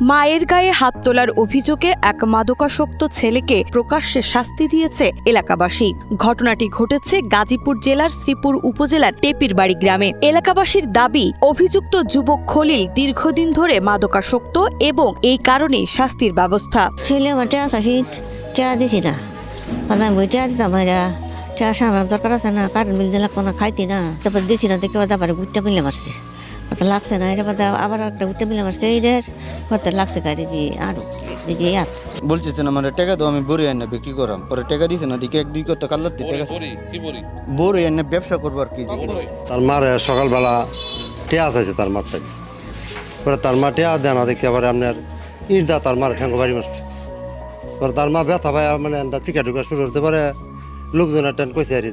মায়ের গায়ে হাত তোলার অভিযোগে এক মাদকাসক্ত ছেলেকে প্রকাশ্যে শাস্তি দিয়েছে এলাকাবাসী। ঘটনাটি ঘটেছে গাজীপুর জেলার শ্রীপুর উপজেলার টেপিরবাড়ি গ্রামে। এলাকাবাসীর দাবি, অভিযুক্ত যুবক খলিল দীর্ঘদিন ধরে মাদকাসক্ত এবং এই কারণেই শাস্তির ব্যবস্থা। দরকার আছে না, কারেন্ট বিল দিলে কোনো খাইতি না, তারপর দিছি না, দেখে আবার গুটটা মিলে মারছে, লাগছে না, এটা আবার একটা গুটটা মিলে মারছে, এই হতে লাগছে গাড়ি দিয়ে আরো দিকে বলছে না আমার টাকা তো আমি বড়ি আইনা বিক্রি করাম, পরে টাকা দিছে না, দিকে এক দুই কত কাল্লার দিতে বড়ি আইনা ব্যবসা করবো আর কি। তার মার সকালবেলা টেয়া চাইছে তার মার থেকে, পরে তার মা টেয়া দেয় না দেখে আবার আপনার ইট দা তার মার ঠ্যাঙ্গো বাড়ি মারছে, পরে তার মা ব্যথা পায় মানে চিকা ঢুকা শুরু করতে পারে, লোকজন টেন কইছে আর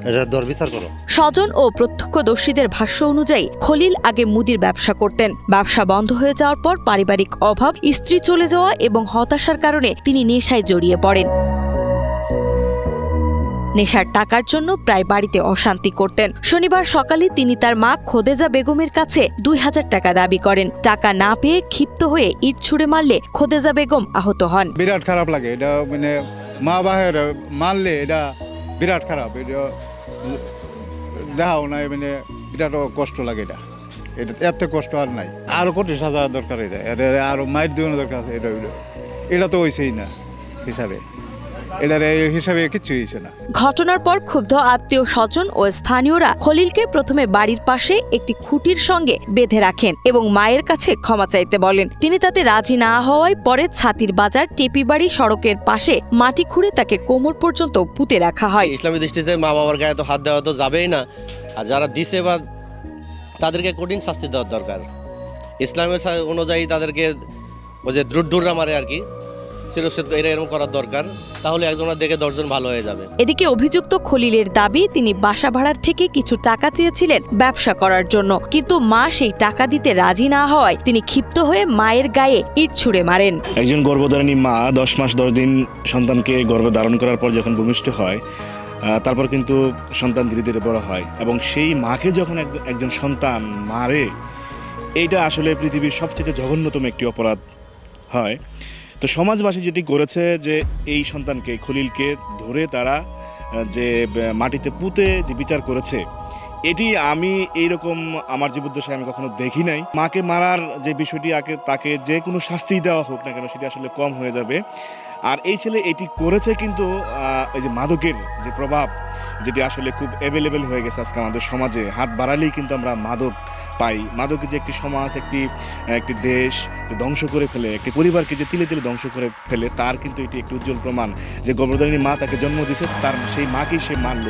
এটা দর বিচার করো। স্বজন ও প্রত্যক্ষদর্শীদের ভাষ্য অনুযায়ী খলিল আগে মুদির ব্যবসা করতেন। ব্যবসা বন্ধ হয়ে যাওয়ার পর পারিবারিক অভাব, স্ত্রী চলে যাওয়া এবং হতাশার কারণে তিনি নেশায় জড়িয়ে পড়েন। নেশার টাকার জন্য প্রায় বাড়িতে অশান্তি করতেন। শনিবার সকালে তিনি তার মা খোদেজা বেগমের কাছে ২০০০ টাকা দাবি করেন। টাকা না পেয়ে ক্ষিপ্ত হয়ে ইট ছুড়ে মারলে খোদেজা বেগম আহত হন। বিরাট খারাপ লাগে এটা, মানে মা বাহের মারলে এটা বিরাট খারাপ, এটা দেখাও নাই, মানে বিরাট কষ্ট লাগে এটা, এত কষ্ট আর নাই, আরো কোটি সাজা দরকার, এটা আরো মাইর দেওয়ানো দরকার আছে, এটা তো হয়েছেই না হিসাবে, এটার হিসাবে কিচ্ছু হয়েছে না। ঘটনার পর ক্ষুব্ধ আত্মীয় স্বজন ও স্থানীয়রা খলিলকে প্রথমে বাড়ির পাশে একটি খুঁটির সঙ্গে বেঁধে রাখেন এবং মায়ের কাছে ক্ষমা চাইতে বলেন। তিনি তাতে রাজি না হওয়ায় পরে ছাতির বাজার টেপিবাড়ি সড়কের পাশে মাটি খুঁড়ে তাকে কোমর পর্যন্ত পুঁতে রাখা হয়। ইসলামী দৃষ্টিতে মা বাবার গায়ে তো হাত দেওয়া তো যাবেই না, আর যারা দিছে বা তাদেরকে কঠিন শাস্তি দেওয়ার দরকার। ইসলামের অনুযায়ী তাদেরকে ওই যে দ্রুড্ডুররা মারে আর কি, এরকম করার দরকার, তাহলে একজনের দেখে 10 জন ভালো হয়ে যাবে। এদিকে অভিযুক্ত খলিলের দাবি, তিনি বাসা ভাড়ার থেকে কিছু টাকা চেয়েছিলেন ব্যবসা করার জন্য, কিন্তু মা সেই টাকা দিতে রাজি না হওয়ায় তিনি ক্ষিপ্ত হয়ে মায়ের গায়ে ইট ছুঁড়ে মারেন। একজন গর্ভধারিণী মা 10 মাস 10 দিন সন্তানকে গর্ভে ধারণ করার পর যখন ভূমিষ্ঠ হয়, তারপর কিন্তু সন্তান ধীরে ধীরে বড় হয়, এবং সেই মাকে যখন একজন সন্তান মারে, এইটা আসলে পৃথিবীর সবচেয়ে জঘন্যতম একটি অপরাধ হয়। তো সমাজবাসী যেটি করেছে যে এই সন্তানকে, খলিলকে ধরে তারা যে মাটিতে পুঁতে যে বিচার করেছে, এটি আমি এইরকম আমার জীবদ্দশায় আমি কখনো দেখি নাই। মাকে মারার যে বিষয়টি, তাকে যে কোনো শাস্তি দেওয়া হোক না কেন, সেটি আসলে কম হয়ে যাবে। আর এই ছেলে এটি করেছে কিন্তু এই যে মাদকের যে প্রভাব, যেটি আসলে খুব অ্যাভেলেবেল হয়ে গেছে আজকে আমাদের সমাজে, হাত বাড়ালেই কিন্তু আমরা মাদক পাই। মাদকের যে একটি সমাজ, একটি দেশ যে ধ্বংস করে ফেলে, একটি পরিবারকে যে তিলে তিলে ধ্বংস করে ফেলে, তার কিন্তু এটি একটি উজ্জ্বল প্রমাণ যে গর্ভধারিণী মা তাকে জন্ম দিয়েছে, তার সেই মাকেই সে মারল।